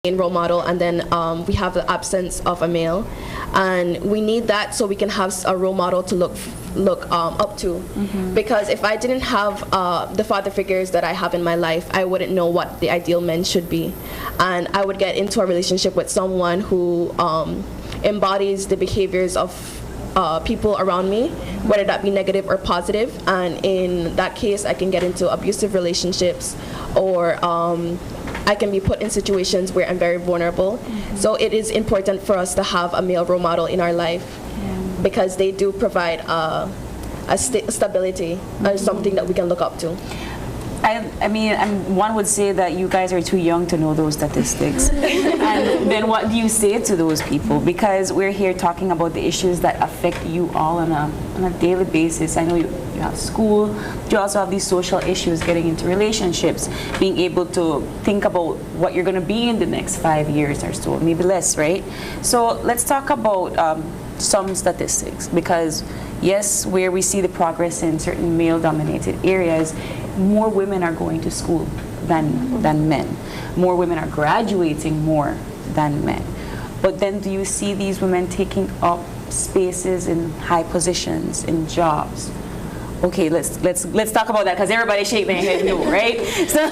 main role model, and then we have the absence of a male, and we need that so we can have a role model to look up to. Because if I didn't have the father figures that I have in my life, I wouldn't know what the ideal men should be, and I would get into a relationship with someone who embodies the behaviors of people around me, whether that be negative or positive, and in that case I can get into abusive relationships, or I can be put in situations where I'm very vulnerable. So it is important for us to have a male role model in our life, because they do provide stability, something that we can look up to. I mean, one would say that you guys are too young to know those statistics. And then what do you say to those people? Because we're here talking about the issues that affect you all on a daily basis. I know you have school, but you also have these social issues, getting into relationships, being able to think about what you're going to be in the next 5 years or so, maybe less, right? So let's talk about some statistics, because yes, where we see the progress in certain male-dominated areas, more women are going to school than men. More women are graduating more than men. But then do you see these women taking up spaces in high positions, in jobs? Okay, let's talk about that, because everybody shake their head no, right? So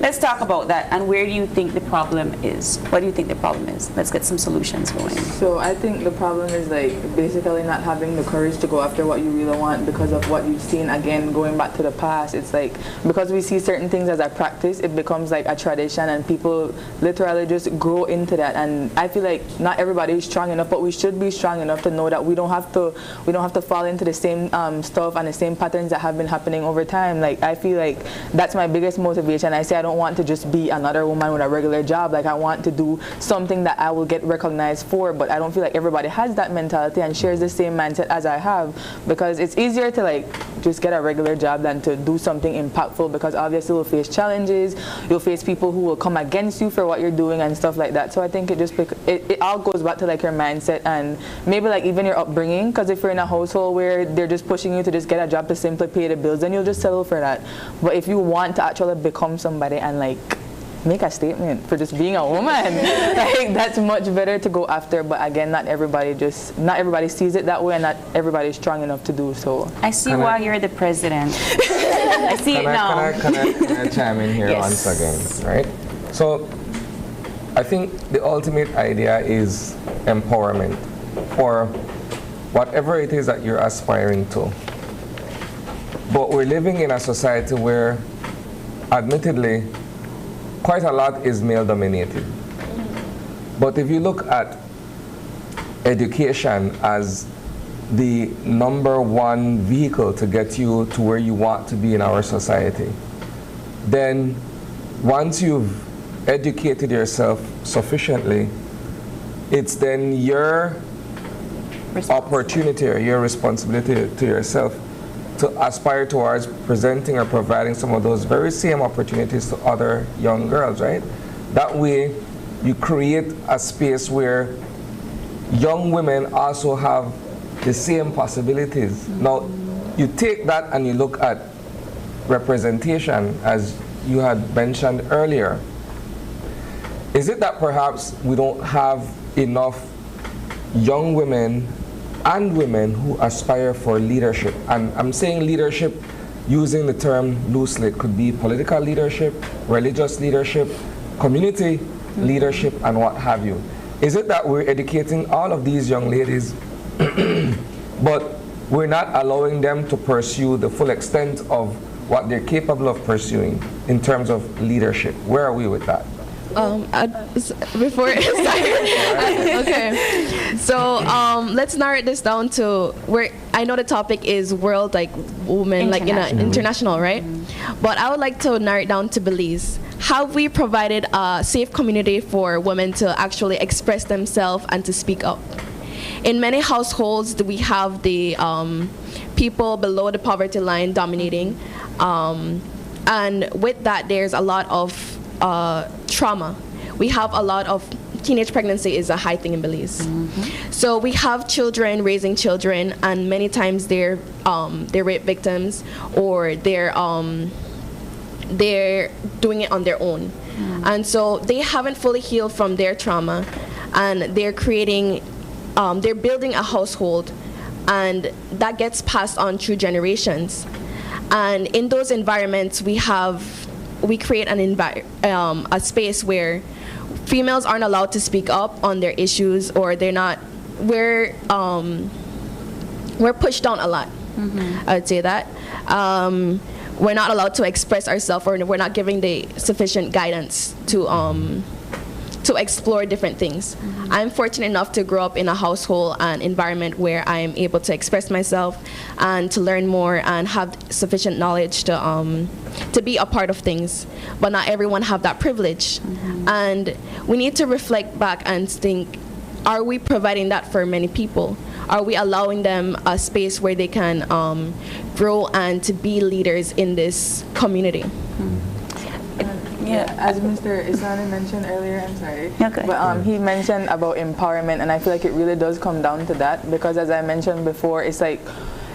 let's talk about that. And where do you think the problem is? What do you think the problem is? Let's get some solutions going. So I think the problem is like basically not having the courage to go after what you really want because of what you've seen. Again, going back to the past, it's like because we see certain things as a practice, it becomes like a tradition, and people literally just grow into that. And I feel like not everybody is strong enough, but we should be strong enough to know that we don't have to fall into the same stuff and the same patterns that have been happening over time. Like I feel like that's my biggest motivation. I say I don't want to just be another woman with a regular job. Like I want to do something that I will get recognized for, but I don't feel like everybody has that mentality and shares the same mindset as I have, because it's easier to like just get a regular job than to do something impactful, because obviously you'll face challenges, you'll face people who will come against you for what you're doing and stuff like that. So I think it all goes back to like your mindset and maybe like even your upbringing, because if you're in a household where they're just pushing you to just get a job to simply pay the bills, then you'll just settle for that. But if you want to actually become somebody and like make a statement for just being a woman, like that's much better to go after. But again, not everybody sees it that way, and not everybody's strong enough to do so. I see why you're the president. I see it now. Can I chime in here Yes. once again, right? So I think the ultimate idea is empowerment for whatever it is that you're aspiring to. But we're living in a society where, admittedly, quite a lot is male-dominated. But if you look at education as the #1 vehicle to get you to where you want to be in our society, then once you've educated yourself sufficiently, it's then your opportunity or your responsibility to yourself to aspire towards presenting or providing some of those very same opportunities to other young girls, right? That way, you create a space where young women also have the same possibilities. Now, you take that and you look at representation, as you had mentioned earlier. Is it that perhaps we don't have enough young women and women who aspire for leadership? And I'm saying leadership using the term loosely. It could be political leadership, religious leadership, community leadership, and what have you. Is it that we're educating all of these young ladies, but we're not allowing them to pursue the full extent of what they're capable of pursuing in terms of leadership? Where are we with that? Before okay, so let's narrow this down to where I know the topic is world, like women, like international, right? But I would like to narrow it down to Belize. Have we provided a safe community for women to actually express themselves and to speak up? In many households, we have the people below the poverty line dominating, and with that, there's a lot of trauma. We have a lot of teenage pregnancy is a high thing in Belize. So we have children raising children, and many times they're rape victims, or they're doing it on their own. And so they haven't fully healed from their trauma, and they're creating, they're building a household, and that gets passed on through generations. And in those environments, we create a space where females aren't allowed to speak up on their issues, or we're pushed down a lot. I would say that. We're not allowed to express ourselves, or we're not giving the sufficient guidance to explore different things. I'm fortunate enough to grow up in a household and environment where I am able to express myself and to learn more and have sufficient knowledge to be a part of things. But not everyone have that privilege. And we need to reflect back and think, are we providing that for many people? Are we allowing them a space where they can grow and to be leaders in this community? Yeah, as Mr. Isani mentioned earlier, I'm sorry, Okay. but he mentioned about empowerment, and I feel like it really does come down to that, because as I mentioned before, it's like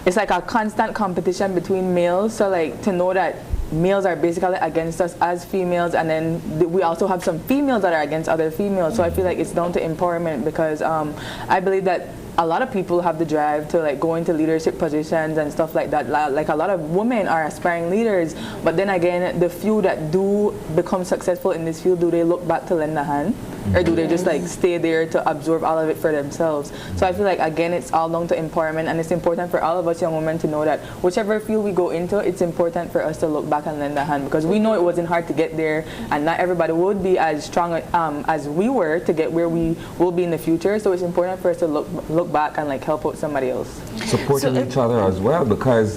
a constant competition between males. So like, to know that males are basically against us as females, and then we also have some females that are against other females. So I feel like it's down to empowerment, because I believe that a lot of people have the drive to like go into leadership positions and stuff like that. Like, a lot of women are aspiring leaders, but then again, the few that do become successful in this field, do they look back to lend a hand, or do they just like stay there to absorb all of it for themselves? So I feel like, again, it's all down to empowerment, and it's important for all of us young women to know that whichever field we go into, it's important for us to look back and lend a hand, because we know it wasn't hard to get there, and not everybody would be as strong as we were to get where we will be in the future. So it's important for us to look back and like help out somebody else. Supporting each other as well, because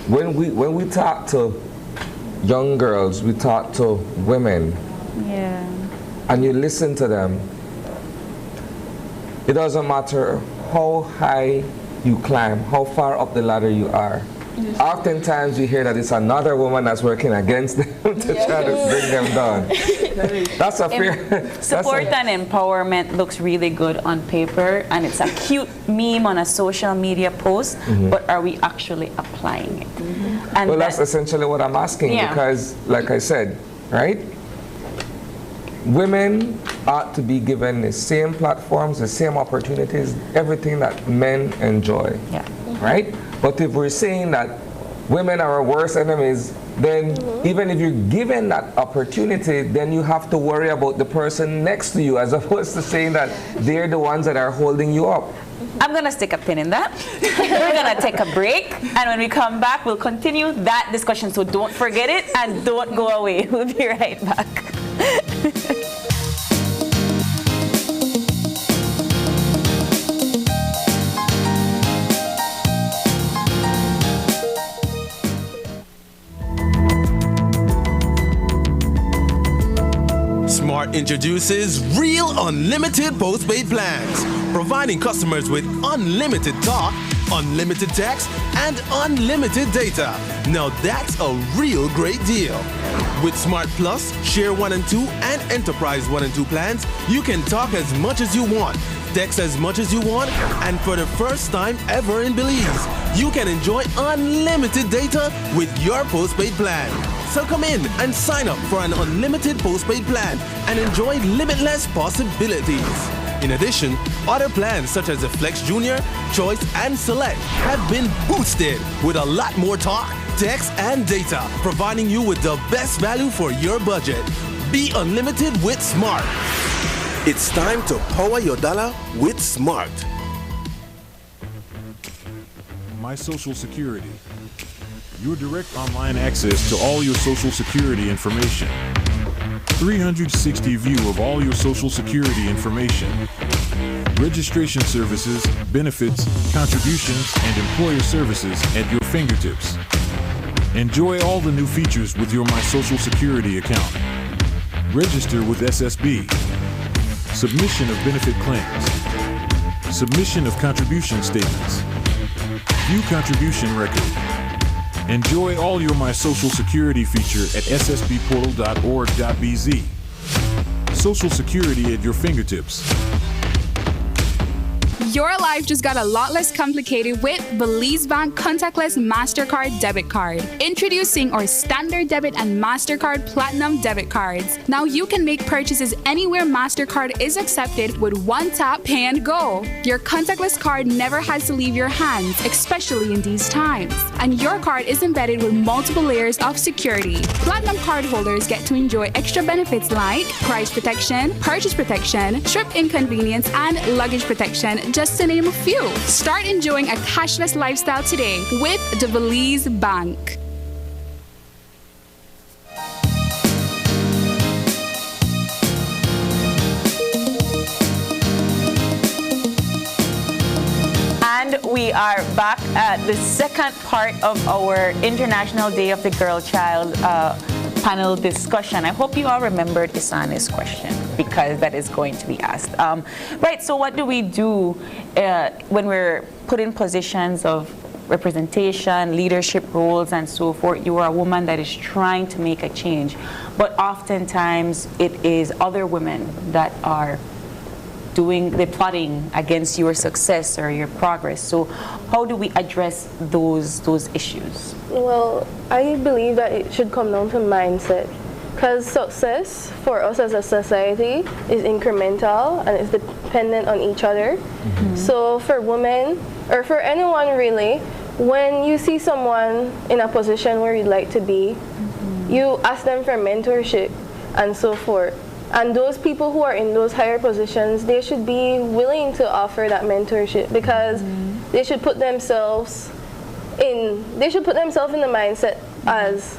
when we talk to young girls, we talk to women, and you listen to them, it doesn't matter how high you climb, how far up the ladder you are. Oftentimes you hear that it's another woman that's working against them to try to bring them down. That's a fair support and empowerment looks really good on paper, and it's a cute meme on a social media post, but are we actually applying it? And well, that's essentially what I'm asking, because like I said, right? Women ought to be given the same platforms, the same opportunities, everything that men enjoy. Right? But if we're saying that women are our worst enemies, then even if you're given that opportunity, then you have to worry about the person next to you, as opposed to saying that they're the ones that are holding you up. I'm going to stick a pin in that. We're going to take a break, and when we come back, we'll continue that discussion. So don't forget it, and don't go away. We'll be right back. Smart introduces Real Unlimited Postpaid Plans, providing customers with unlimited talk, unlimited text, and unlimited data. Now that's a real great deal. With Smart Plus, Share 1 and 2, and Enterprise 1 and 2 plans, you can talk as much as you want, text as much as you want, and for the first time ever in Belize, you can enjoy unlimited data with your postpaid plan. So come in and sign up for an unlimited postpaid plan and enjoy limitless possibilities. In addition, other plans such as the Flex Junior, Choice, and Select have been boosted with a lot more talk, text, and data, providing you with the best value for your budget. Be unlimited with Smart. It's time to power your dollar with Smart. My Social Security. Your direct online access to all your Social Security information. 360 view of all your Social Security information. Registration services, benefits, contributions, and employer services at your fingertips. Enjoy all the new features with your My Social Security account. Register with SSB. Submission of benefit claims. Submission of contribution statements. View contribution record. Enjoy all your My Social Security feature at ssbportal.org.bz. Social Security at your fingertips. Your life just got a lot less complicated with Belize Bank contactless MasterCard debit card. Introducing our standard debit and MasterCard Platinum debit cards. Now you can make purchases anywhere MasterCard is accepted with one tap, pay and go. Your contactless card never has to leave your hands, especially in these times. And your card is embedded with multiple layers of security. Platinum card holders get to enjoy extra benefits like price protection, purchase protection, trip inconvenience, and luggage protection, just to name a few. Start enjoying a cashless lifestyle today with the Belize Bank. And we are back at the second part of our International Day of the Girl Child panel discussion. I hope you all remembered Isani's question, because that is going to be asked. Right, so what do we do when we're put in positions of representation, leadership roles, and so forth? You are a woman that is trying to make a change, but oftentimes it is other women that are doing the plotting against your success or your progress. So how do we address those issues? Well, I believe that it should come down to mindset, because success for us as a society is incremental and it's dependent on each other. So for women, or for anyone really, when you see someone in a position where you'd like to be, you ask them for mentorship and so forth. And those people who are in those higher positions, they should be willing to offer that mentorship, because they should put themselves in the mindset as,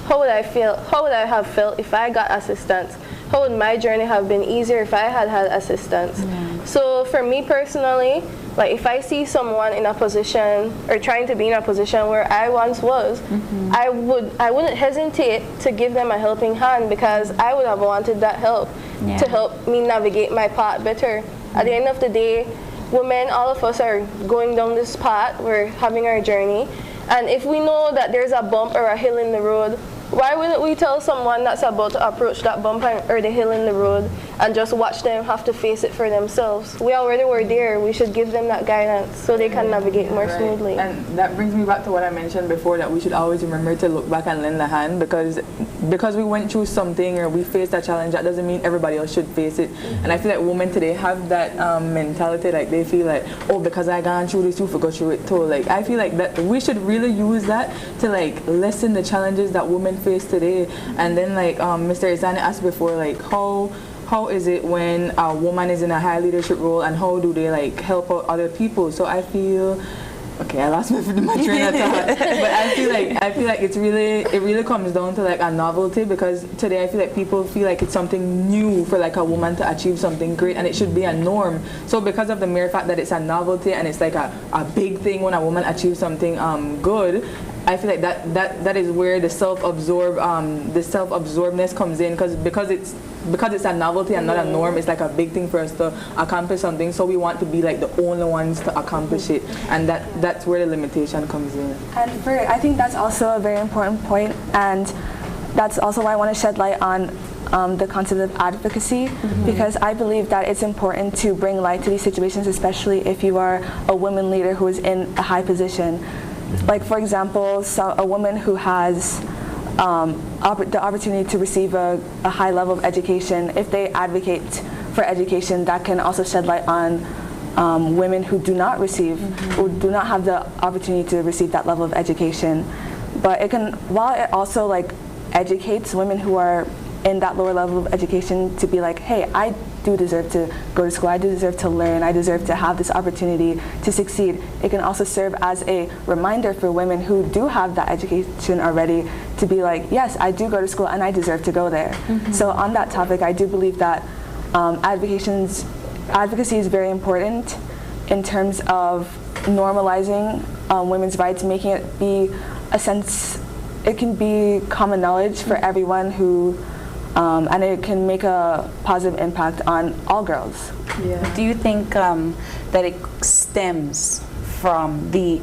how would I feel? How would I have felt if I got assistance? How would my journey have been easier if I had assistance? So for me personally, like if I see someone in a position or trying to be in a position where I once was, I wouldn't hesitate to give them a helping hand, because I would have wanted that help to help me navigate my path better. At the end of the day, women, all of us are going down this path, we're having our journey, and if we know that there's a bump or a hill in the road, why wouldn't we tell someone that's about to approach that bump or the hill in the road and just watch them have to face it for themselves? We already were there. We should give them that guidance so they can navigate more smoothly. And that brings me back to what I mentioned before, that we should always remember to look back and lend a hand, because we went through something or we faced a challenge, that doesn't mean everybody else should face it. And I feel like women today have that mentality, like they feel like, oh, because I gone through this, you forgot through it too. Like I feel like that we should really use that to like lessen the challenges that women face today. And then like Mr. Isani asked before, like how is it when a woman is in a high leadership role, and how do they like help out other people? So I feel, okay, I lost my train of thought, but I feel like it really comes down to like a novelty, because today I feel like people feel like it's something new for like a woman to achieve something great, and it should be a norm. So because of the mere fact that it's a novelty and it's like a big thing when a woman achieves something good, I feel like that is where the self-absorbedness comes in, because it's a novelty and not a norm. It's like a big thing for us to accomplish something, so we want to be like the only ones to accomplish it, and that's where the limitation comes in. And I think that's also a very important point, and that's also why I want to shed light on the concept of advocacy, because I believe that it's important to bring light to these situations, especially if you are a woman leader who is in a high position. Like for example, a woman who has the opportunity to receive a high level of education, if they advocate for education, that can also shed light on women who do not receive, or do not have the opportunity to receive that level of education. But it can, while it also like educates women who are in that lower level of education to be like, hey, I do deserve to go to school, I do deserve to learn, I deserve to have this opportunity to succeed. It can also serve as a reminder for women who do have that education already to be like, yes, I do go to school and I deserve to go there. So on that topic, I do believe that advocacy is very important in terms of normalizing women's rights, making it be it can be common knowledge for everyone who and it can make a positive impact on all girls. Do you think that it stems from the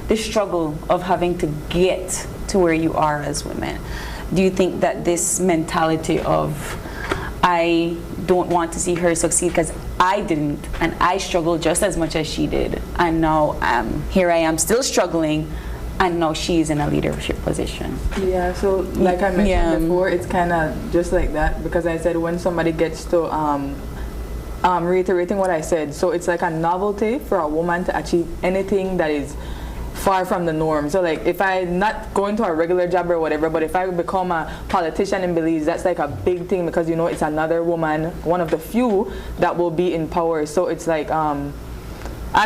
the struggle of having to get to where you are as women? Do you think that this mentality of I don't want to see her succeed because I didn't, and I struggled just as much as she did. And now here I am still struggling, and now she's in a leadership position. Yeah, so like I mentioned before, it's kind of just like that, because I said when somebody gets to reiterating what I said, so it's like a novelty for a woman to achieve anything that is far from the norm. So like if I'm not going to a regular job or whatever, but if I become a politician in Belize, that's like a big thing, because you know it's another woman, one of the few that will be in power. So it's like I'm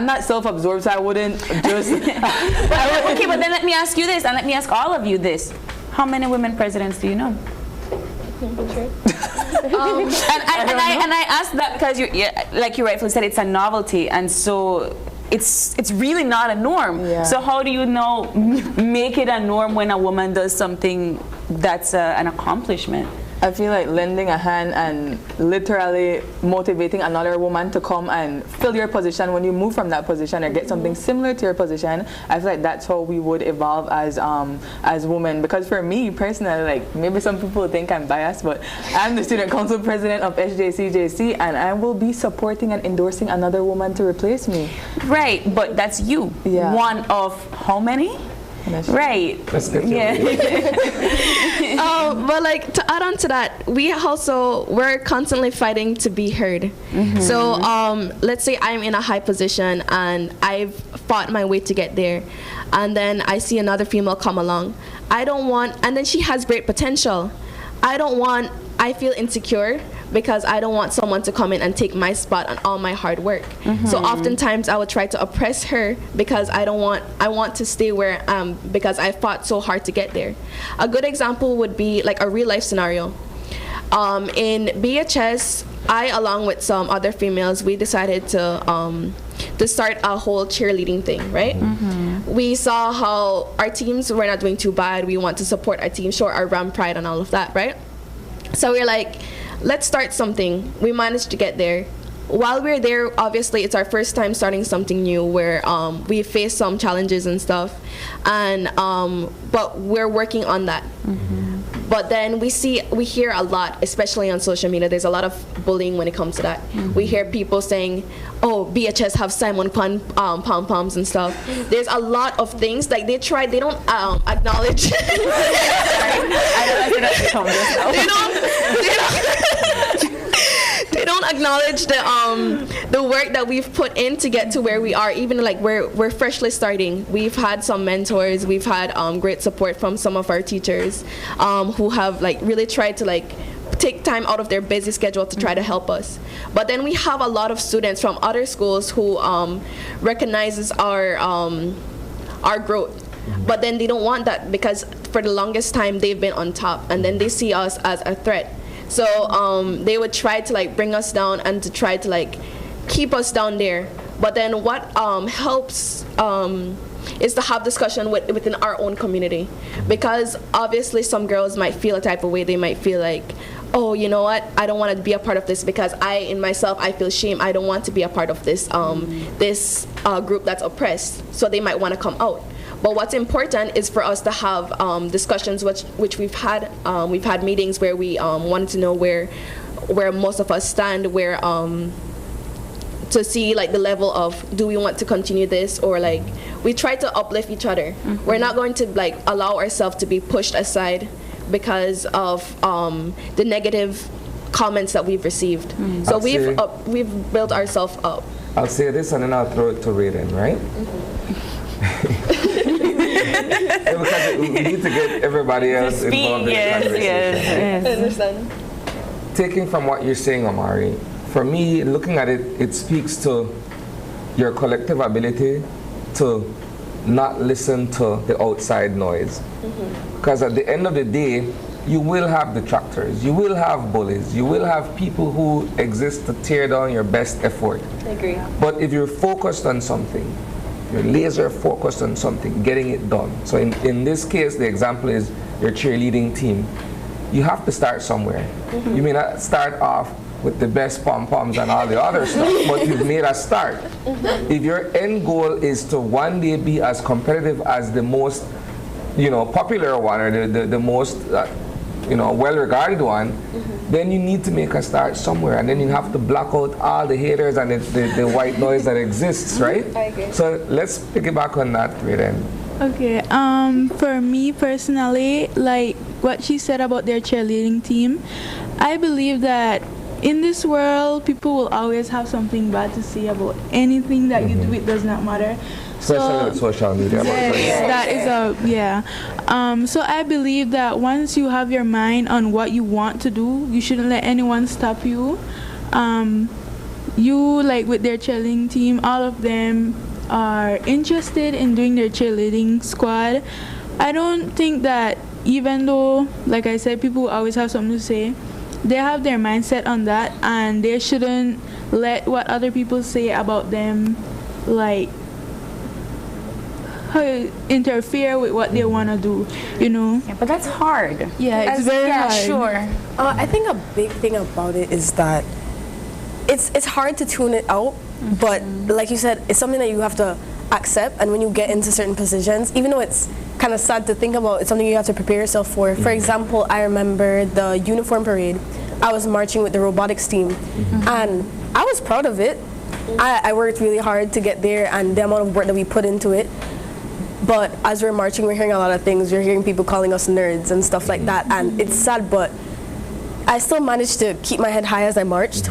not self-absorbed, so I wouldn't just okay, but then let me ask you this, and let me ask all of you this. How many women presidents do you know? And I asked that because like you rightfully said, it's a novelty, and so it's really not a norm. Yeah. So how do you make it a norm when a woman does something that's an accomplishment? I feel like lending a hand and literally motivating another woman to come and fill your position when you move from that position or get something similar to your position. I feel like that's how we would evolve as women. Because for me personally, like maybe some people think I'm biased, but I'm the student council president of SJCJC, and I will be supporting and endorsing another woman to replace me. Right, but that's you. Yeah. One of how many? Right. Yeah. But like to add on to that, we're constantly fighting to be heard. So let's say I'm in a high position and I've fought my way to get there, and then I see another female come along. And then she has great potential. I feel insecure because I don't want someone to come in and take my spot on all my hard work. So oftentimes I would try to oppress her because I want to stay where I am because I fought so hard to get there. A good example would be like a real life scenario. In BHS, I, along with some other females, we decided to start a whole cheerleading thing, right? We saw how our teams were not doing too bad. We want to support our team, show our RAM pride and all of that, right? So we're like, let's start something. We managed to get there. While we're there, obviously it's our first time starting something new where we face some challenges and stuff, and but we're working on that. But then we hear a lot, especially on social media, there's a lot of bullying when it comes to that. We hear people saying, oh, BHS have Simon pom-poms and stuff. There's a lot of things, like they don't acknowledge. They don't acknowledge the work that we've put in to get to where we are. Even like we're freshly starting. We've had some mentors. We've had great support from some of our teachers who have like really tried to like take time out of their busy schedule to try to help us. But then we have a lot of students from other schools who recognizes our growth. But then they don't want that because for the longest time they've been on top, and then they see us as a threat. So they would try to like bring us down and to try to like keep us down there. But then what helps is to have discussion within our own community, because obviously some girls might feel a type of way. They might feel like, oh, you know what, I don't want to be a part of this because I feel shame. I don't want to be a part of this this group that's oppressed. So they might want to come out. But what's important is for us to have discussions, which we've had. We've had meetings where we wanted to know where most of us stand, where to see like the level of, do we want to continue this, or like we try to uplift each other. We're not going to like allow ourselves to be pushed aside because of the negative comments that we've received. So we've built ourselves up. I'll say this and then I'll throw it to Raiden, right? Because we need to get everybody else involved in the conversation. Yes. I understand. Taking from what you're saying, Amari, for me, looking at it, it speaks to your collective ability to not listen to the outside noise. Because at the end of the day, you will have detractors, you will have bullies, you will have people who exist to tear down your best effort. I agree. But if you're focused on something, you're laser focused on something, getting it done. So in this case, the example is your cheerleading team. You have to start somewhere. You may not start off with the best pom-poms and all the other stuff, but you've made a start. If your end goal is to one day be as competitive as the most, popular one, or the most a well-regarded one, then you need to make a start somewhere, and then you have to block out all the haters and the white noise that exists, right? I agree. So let's piggyback on that, then. Okay, for me personally, like what she said about their cheerleading team, I believe that in this world, people will always have something bad to say about anything that you do. It does not matter. Especially with social media. Yes, that is so I believe that once you have your mind on what you want to do, you shouldn't let anyone stop you. You, like with their cheerleading team, all of them are interested in doing their cheerleading squad. I don't think that, even though, like I said, people always have something to say, they have their mindset on that, and they shouldn't let what other people say about them like interfere with what they want to do, Yeah, but that's hard. Yeah, it's very hard. Sure. I think a big thing about it is that it's hard to tune it out, but like you said, it's something that you have to accept, and when you get into certain positions, even though it's kind of sad to think about, it's something you have to prepare yourself for. For example, I remember the uniform parade. I was marching with the robotics team, and I was proud of it. I worked really hard to get there, and the amount of work that we put into it. But as we're marching, we're hearing a lot of things. We're hearing people calling us nerds and stuff like that, and it's sad, but I still managed to keep my head high as I marched,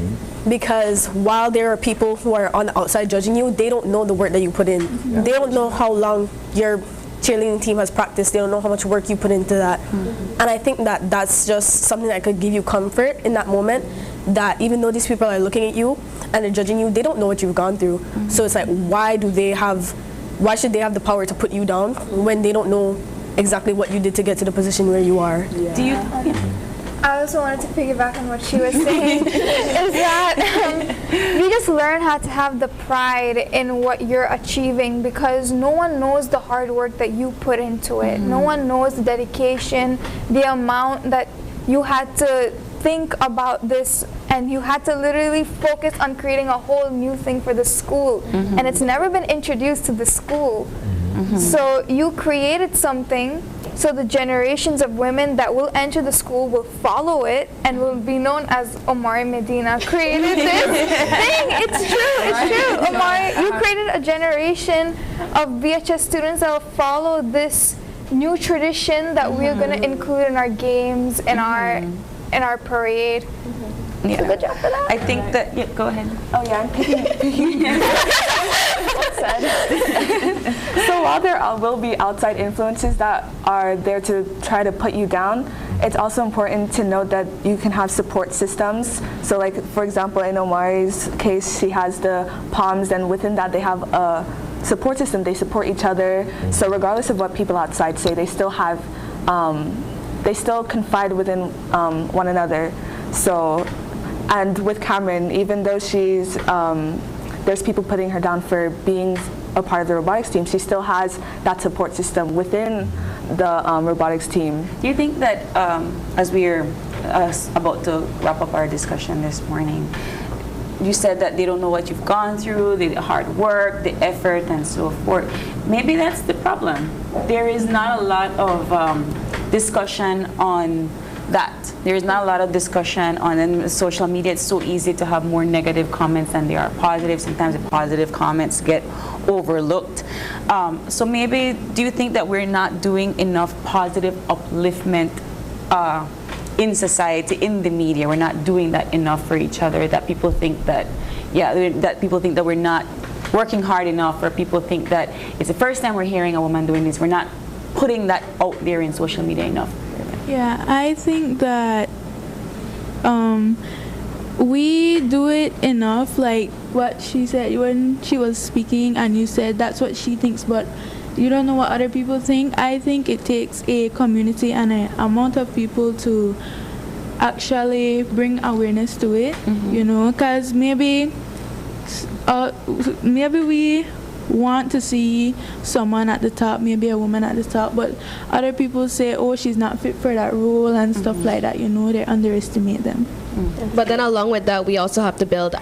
because while there are people who are on the outside judging you, they don't know the work that you put in. They don't know how long your cheerleading team has practiced. They don't know how much work you put into that. And I think that that's just something that could give you comfort in that moment, that even though these people are looking at you and they're judging you, they don't know what you've gone through. So it's like, why should they have the power to put you down when they don't know exactly what you did to get to the position where you are? Do you? I also wanted to piggyback on what she was saying, is that you just learn how to have the pride in what you're achieving, because no one knows the hard work that you put into it. No one knows the dedication, the amount that you had to think about this, and you had to literally focus on creating a whole new thing for the school, and it's never been introduced to the school. So you created something, so the generations of women that will enter the school will follow it and will be known as Omari Medina created this thing. It's true. Omari, you created a generation of VHS students that will follow this new tradition that we're going to include in our games, in our parade. Yeah. So good job for that. I think that, go ahead. Oh yeah, I'm picking well said. So while there will be outside influences that are there to try to put you down, it's also important to note that you can have support systems. So like, for example, in Omari's case, she has the POMs, and within that they have a support system. They support each other. So regardless of what people outside say, they still have, they still confide within one another. So, and with Cameron, even though she's, there's people putting her down for being a part of the robotics team, she still has that support system within the robotics team. Do you think that as we're about to wrap up our discussion this morning, you said that they don't know what you've gone through, the hard work, the effort, and so forth. Maybe that's the problem. There is not a lot of discussion on that. There is not a lot of discussion on social media. It's so easy to have more negative comments than there are positive. Sometimes the positive comments get overlooked. So maybe, do you think that we're not doing enough positive upliftment in society, in the media? We're not doing that enough for each other, that people think that, that people think that we're not working hard enough, or people think that it's the first time we're hearing a woman doing this. We're not putting that out there in social media enough. Yeah, I think that we do it enough, like what she said when she was speaking, and you said that's what she thinks, but you don't know what other people think. I think it takes a community and an amount of people to actually bring awareness to it, you know, because maybe we want to see someone at the top, maybe a woman at the top, but other people say, oh, she's not fit for that role and stuff like that, you know, they underestimate them. But then along with that, we also have to build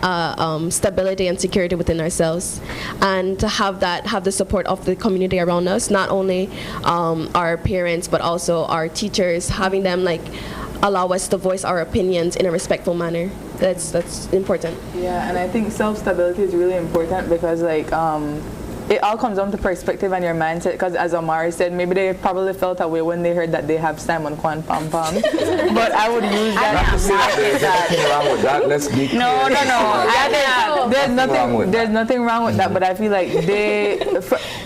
stability and security within ourselves, and to have the support of the community around us, not only our parents, but also our teachers, having them allow us to voice our opinions in a respectful manner. That's important. Yeah, and I think self-stability is really important because it all comes down to perspective and your mindset, because as Omari said, maybe they probably felt that way when they heard that they have Simon Kwan Pam Pam. But I would use that to say that. There's nothing wrong with that. Let's be clear. No. There's nothing wrong with that, but I feel like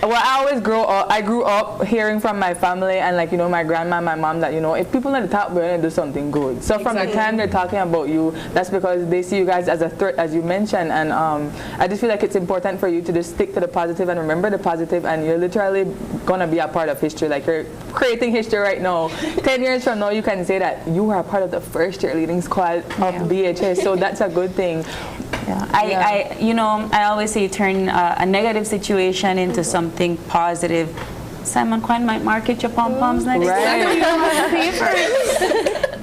I grew up hearing from my family and my grandma and my mom that, if people at the top, we're going to do something good. So from the time they're talking about you, that's because they see you guys as a threat, as you mentioned. And I just feel like it's important for you to just stick to the positive and remember the positive, and you're literally gonna be a part of history. You're creating history right now. 10 years from now, you can say that you were a part of the first cheerleading squad of BHS, so that's a good thing. I always say turn a negative situation into something positive. Simon Kwan might market your pom-poms next time.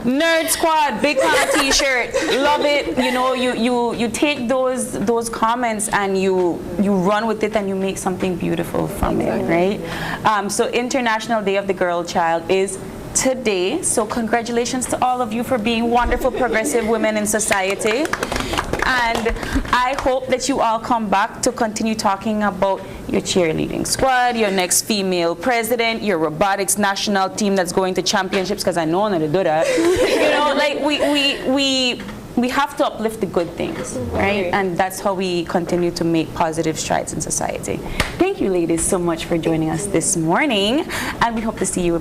Nerd Squad, big fan t-shirt, love it. You take those comments and you run with it and you make something beautiful from it, right? So International Day of the Girl Child is today. So congratulations to all of you for being wonderful progressive women in society. And I hope that you all come back to continue talking about your cheerleading squad, your next female president, your robotics national team that's going to championships, because I know how to do that. We have to uplift the good things, right? And that's how we continue to make positive strides in society. Thank you, ladies, so much for joining us this morning, and we hope to see you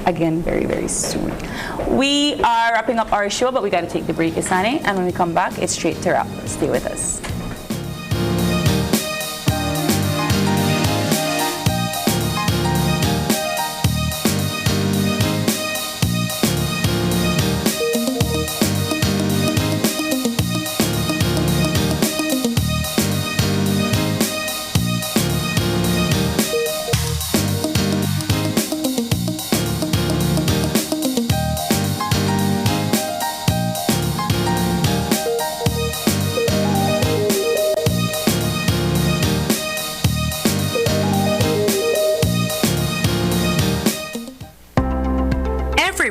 again very, very soon. We are wrapping up our show, but we got to take the break, Isani, and when we come back, it's straight to wrap. Stay with us.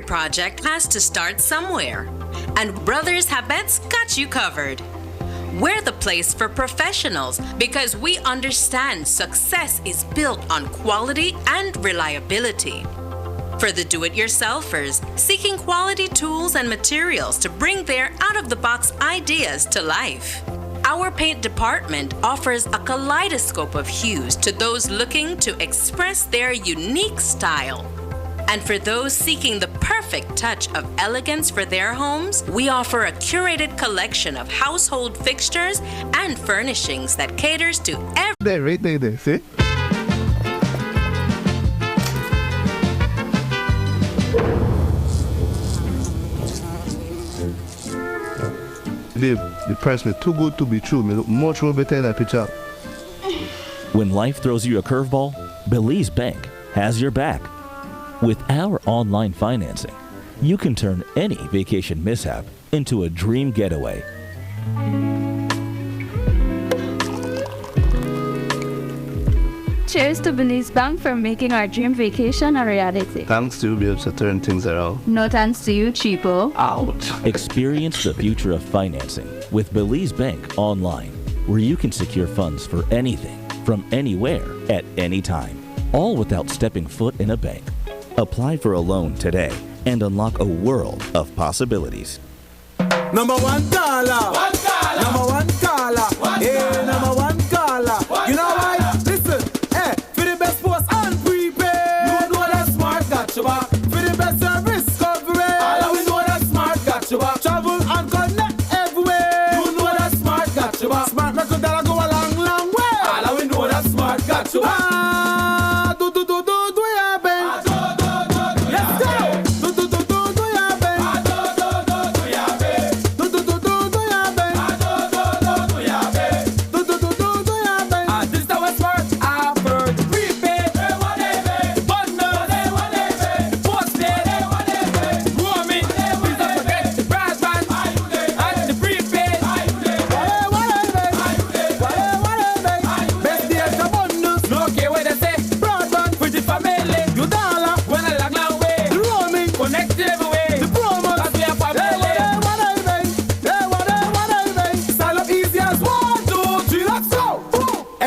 Project has to start somewhere, and Brothers Habet's got you covered. We're the place for professionals because we understand success is built on quality and reliability. For the do-it-yourselfers seeking quality tools and materials to bring their out-of-the-box ideas to life, our paint department offers a kaleidoscope of hues to those looking to express their unique style. And for those seeking the perfect touch of elegance for their homes, we offer a curated collection of household fixtures and furnishings that caters to every... Right there, see? The price was too good to be true. Me look much more better in that picture. When life throws you a curveball, Belize Bank has your back. With our online financing, you can turn any vacation mishap into a dream getaway. Cheers to Belize Bank for making our dream vacation a reality. Thanks to you, be able to turn things around. No thanks to you, cheapo. Out. Experience the future of financing with Belize Bank online, where you can secure funds for anything, from anywhere, at any time, all without stepping foot in a bank. Apply for a loan today and unlock a world of possibilities. Number one caller. Number one caller. Hey, number one caller. You know why? Listen, hey, for the best post and prepaid. You know that smart got you back. For the best service coverage. All we know that smart got you back. Travel and connect everywhere. You know that smart got you back. Smart record that'll go a long, long way. All we know that smart got you back.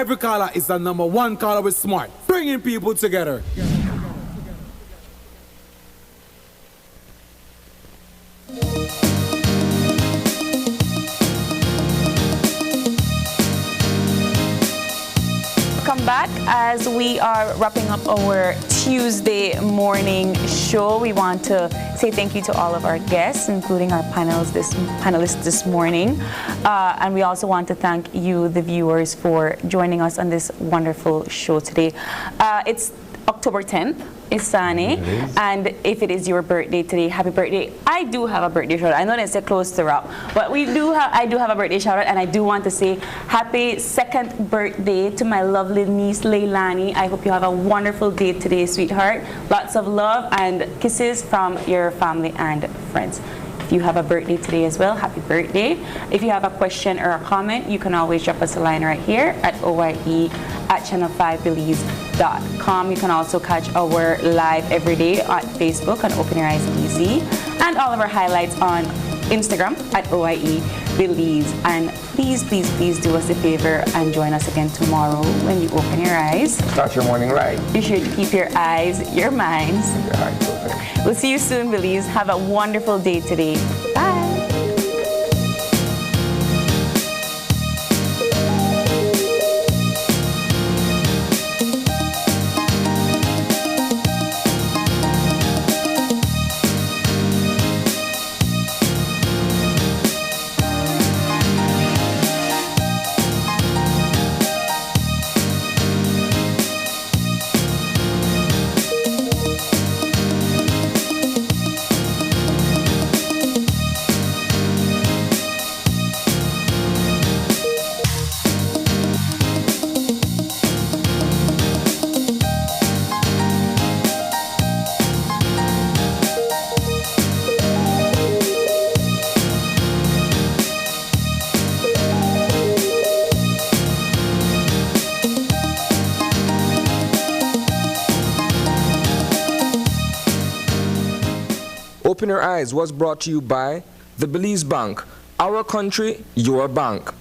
Every caller is the #1 caller with smart, bringing people together. Welcome back. As we are wrapping up our Tuesday morning show, we want to say thank you to all of our guests, including our panelists this morning. And we also want to thank you, the viewers, for joining us on this wonderful show today. It's October 10th. Isane, and if it is your birthday today, happy birthday. I do have a birthday shout out. I know it's close to wrap, but I do have a birthday shout out, and I do want to say happy 2nd birthday to my lovely niece Leilani. I hope you have a wonderful day today, sweetheart. Lots of love and kisses from your family and friends. If you have a birthday today as well, happy birthday. If you have a question or a comment, you can always drop us a line right here at oye@channel5belize.com. You can also catch our live every day at Facebook on Open Your Eyes BZ, and all of our highlights on Instagram at OIE Belize. And please, please, please do us a favor and join us again tomorrow when you open your eyes. Start your morning right. You should keep your eyes, your minds. Your hearts open. We'll see you soon, Belize. Have a wonderful day today. Bye. Open Your Eyes was brought to you by the Belize Bank. Our country, your bank.